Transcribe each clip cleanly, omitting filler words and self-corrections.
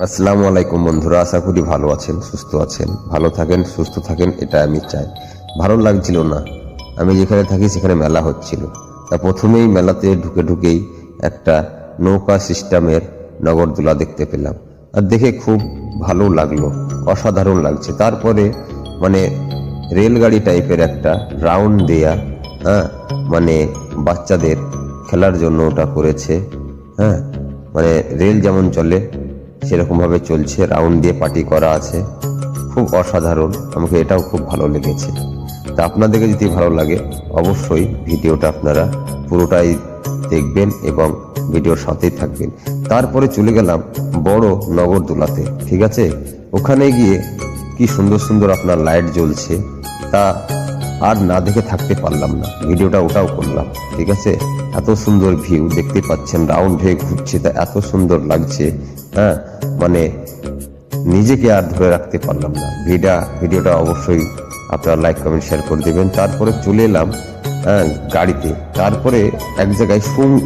আসসালামু আলাইকুম বন্ধুরা, আশা করি ভালো আছেন, সুস্থ আছেন। ভালো থাকেন, সুস্থ থাকেন, এটা আমি চাই। ভালো লাগছিল না, আমি যেখানে থাকি সেখানে মেলা হচ্ছিল। তা প্রথমেই মেলাতে ঢুকেই একটা নৌকা সিস্টেমের নগরদোলা দেখতে পেলাম, আর দেখে খুব ভালো লাগলো, অসাধারণ লাগছে। তারপরে মানে রেলগাড়ি টাইপের একটা রাউন্ড দেয়া, মানে বাচ্চাদের খেলার জন্য ওটা করেছে। হ্যাঁ, মানে রেল যেমন চলে সেরকমভাবে চলছে, রাউন্ড দিয়ে পার্টি করা আছে, খুব অসাধারণ। আমাকে এটাও খুব ভালো লেগেছে। তা আপনাদেরকে যদি ভালো লাগে অবশ্যই ভিডিওটা আপনারা পুরোটাই দেখবেন এবং ভিডিওর সাথেই থাকবেন। তারপরে চলে গেলাম বড় নগরদোলাতে, ঠিক আছে। ওখানে গিয়ে কি সুন্দর সুন্দর আপনার লাইট জ্বলছে, তা আর না দেখে থাকতে পারলাম না, ভিডিওটা ওটাও করলাম, ঠিক আছে। এত সুন্দর ভিউ দেখতে পাচ্ছেন, রাউন্ড হয়ে ঘুরছে, তা এত সুন্দর লাগছে। হ্যাঁ, মানে নিজেকে আর ধরে রাখতে পারলাম না। ভিডিওটা অবশ্যই আপনারা লাইক কমেন্ট শেয়ার করে দেবেন। তারপরে চলে এলাম গাড়িতে। তারপরে এক জায়গায়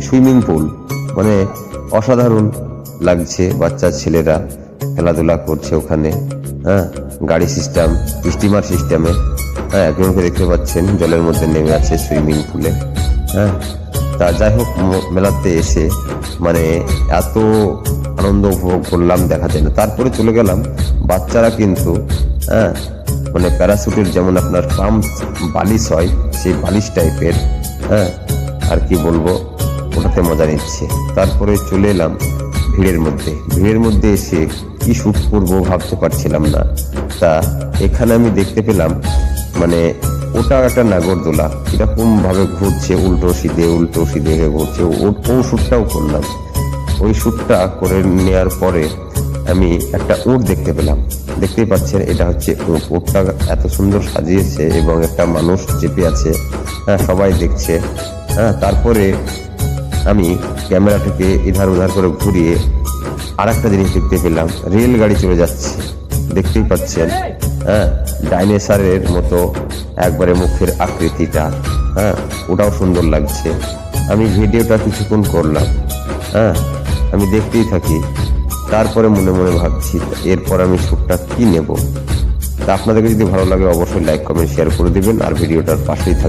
সুইমিং পুল, মানে অসাধারণ লাগছে, বাচ্চা ছেলেরা খেলাধুলা করছে ওখানে। হ্যাঁ, গাড়ি সিস্টেম, স্টিমার সিস্টেমে। হ্যাঁ, একজনকে দেখতে পাচ্ছেন জলের মধ্যে নেমে আছে সুইমিং পুলে। হ্যাঁ, তা যাই হোক, মেলাতে এসে মানে এত আনন্দ উপভোগ করলাম দেখা যায় না। তারপরে চলে গেলাম, বাচ্চারা কিন্তু মানে প্যারাশুটের যেমন আপনার পাম্প বালিশ হয়, সেই বালিশ টাইপের, আর কি বলবো, ওটাতে মজা নিচ্ছে। তারপরে চলে এলাম ভিড়ের মধ্যে এসে কি শুট করবো ভাবতে পারছিলাম না। তা এখানে আমি দেখতে পেলাম মানে ওটা একটা নাগরদোলা, এরকম ভাবে ঘুরছে, উল্টো সিধে ঘুরছে। ও শ্যুটটাও করলাম। ওই শ্যুটটা করে নেওয়ার পরে আমি একটা উট দেখতে পেলাম। দেখতেই পাচ্ছেন, এটা হচ্ছে উট। উটটা এত সুন্দর সাজিয়েছে এবং একটা মানুষ চেপে আছে। হ্যাঁ, সবাই দেখছে। হ্যাঁ, তারপরে আমি ক্যামেরাটাকে ইধার উধার করে ঘুরিয়ে আর একটা জিনিস দেখতে পেলাম, রেলগাড়ি চলে যাচ্ছে, দেখতেই পাচ্ছেন। হ্যাঁ, ডাইনোসরের মতো একবারে মুখের আকৃতিটা। হ্যাঁ, ওটাও সুন্দর লাগছে। আমি ভিডিওটা কিছুক্ষণ করলাম। হ্যাঁ, আমি দেখতেই থাকি। তারপরে মনে মনে ভাবছি এরপর আমি শ্যুটটা কি নেব। তা আপনাদেরকে যদি ভালো লাগে অবশ্যই লাইক কমেন্ট শেয়ার করে দিবেন, আর ভিডিওটার পাশেই থাকবেন।